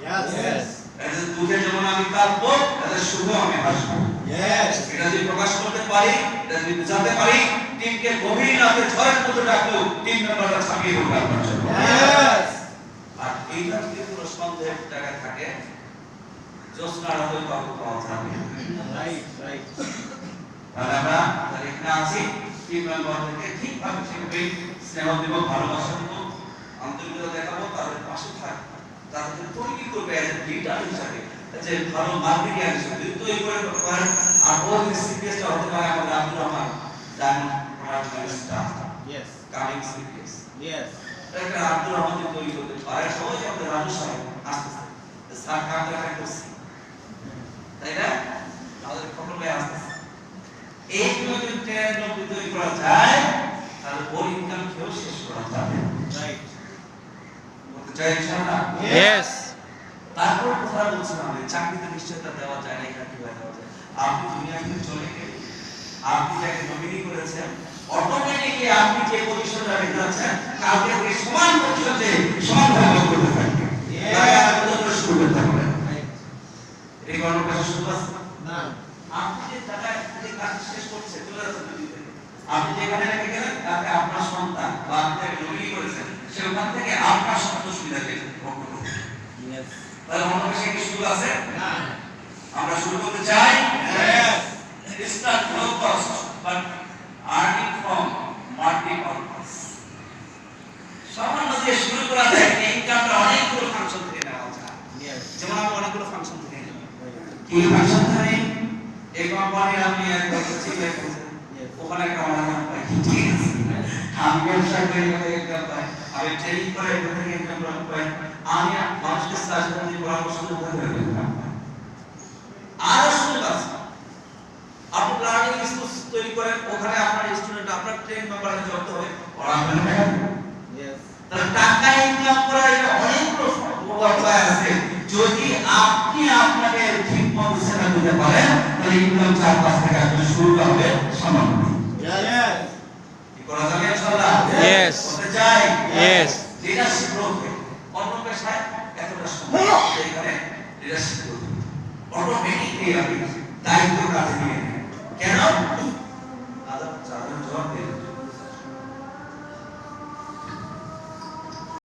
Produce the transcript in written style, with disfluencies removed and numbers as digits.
এদের দুঃখে যেমন আমি কাঁদবো, এদের সুখে আমি হাসবো। এটা যদি প্রকাশ করতে পারি, এটা যদি বুঝাতে পারি, টিমকে গভীর রাতে ঝড়ের মতো ডাকলো, টিম মেম্বাররা ছাপিয়ে উঠবে আপনার জন্য। আর এইটা যদি কোনো সন্দেহের জায়গায় থাকে, জ্যোৎস্নারা হয়তো পাওয়া যাবে। তাহলে আমরা এখানে আছি, টিম মেম্বারদেরকে ঠিকভাবে শিখবে, স্নেহ দিব, ভালোবাসা দিব, আন্তরিকতা দেখাবো, তাদের পাশে থাকবো, তাদেরকে তৈরি করবে লিডার হিসাবে, যে ভালো মার্কেটিং হিসাবে তৈরি করে পারেন। আর ওই সিপিএসটা হতে পারে আমাদের Abdur Rahman diamond product staff, coming CPS, এটা আব্দুর রহমান তৈরি করতে পারে। সবাই আমাদের রাজু সাহেব আসতেছে, স্যার কামটা করছে, তাই না? আমাদের প্রকল্পে আসতেছে। এইগুলো যদি তৈরি করা যায়, তাহলে ওর ইনকাম কেউ শেষ করা যাবে। তারপর কথা বলছিলাম যে চাকরিতে নিশ্চয়তা দেওয়া যায় না, এটা কিভাবে দেওয়া যায়? আপনি দুনিয়া থেকে চলে গেলে, আপনি যাকে নমিনি করেছেন, অটোমেটিকলি আপনি যে পজিশনটা রেখে আছেন, কালকে আপনি সমান পজিশনে সমানভাবে করতে থাকবেন। শুরু করতে হবে। এই কর্মকাণ্ড শুরু আছে না? আপনি যে জায়গায় যে কাজ শেষ করছে চলে যাচ্ছে নদীতে, আপনি যেখানে রেখে গেলেন তাতে আপনার সন্তান বা আপনি যাকে নমিনি করেছেন সেখান থেকে আপনার সমস্ত সুবিধা পেয়েছেন। তাহলে আমাদের কাছে কি সুযোগ আছে? না। আমরা শুরু করতে চাই, start low cost but earning from multi-purpose। সামান্য যে শুরু করা যায়, ইনকামটা অনেকগুলো ফাংশন থেকে নেওয়া যায়। যেমন আমি অনেকগুলো ফাংশন থেকে নিই। কি ফাংশন থেকে? এই কোম্পানির আপনি একবার চিন্তা করছেন, ওখানে একটা অনলাইন পাই, ঠিক আছে? আমি ব্যবসা করে ইনকাম পাই, আমি ট্রেনিং করে ইনকাম পাই, আমি মানুষকে সাহায্য করে পরামর্শ দিতে পারি। আরো সুযোগ আছে। আপনি লার্নিং স্কুল তৈরি করেন, ওখানে আপনার স্টুডেন্ট আপনার ট্রেন মেম্বারে যুক্ত হবে, পড়াবেন। তাহলে টাকা ইনকাম করার অনেকগুলো উপায় আছে। যদি আপনি আপনাকে ঠিকমতো সেবা দিতে পারেন, তাহলে ইনকাম 4-5 টাকা করে শুরু হবে সম্ভব। কি করা যাবে ইনশাআল্লাহ? করতে চাই। লিডারশিপ রোলে অন্য পেশায় এতটা সময় এখানে লিডারশিপ রোল অটোমেটিকলি আপনি দায়িত্ব কাঁধে নিয়ে নেন। কেন?